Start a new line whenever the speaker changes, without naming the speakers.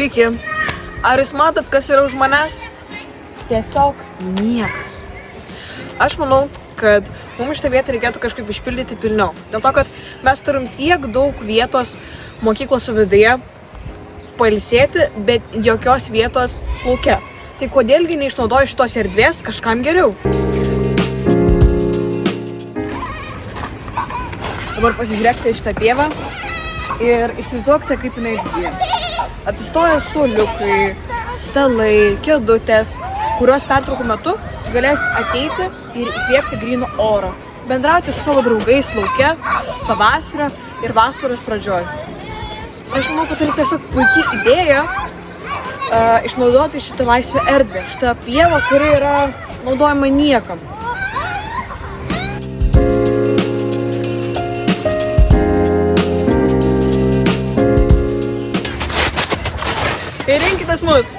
Sveiki. Ar jūs matot, kas yra už manęs? Tiesiog niekas. Aš manau, kad mums šitą vietą reikėtų kažkaip išpildyti pilniau. Dėl to, kad mes turim tiek daug vietos mokyklos viduje pailsėti, bet jokios vietos lauke. Tai kodėlgi neišnaudoju šitos erdvės kažkam geriau? Dabar pasižiūrėkite šitą pievą ir įsivaizduokite, kaip jinai didėja. Atsistoja suoliukai, stalai, kėdutės, kurios pertraukų metu galės ateiti ir įkvėpti gryno oro. Bendrauti su savo draugais lauke, pavasario ir vasaros pradžioj. Aš manau, kad tai tiesiog puikiai idėja išnaudoti šitą laisvę erdvę, šitą pievą, kuri yra naudojama niekam. Tai rinkitės mus!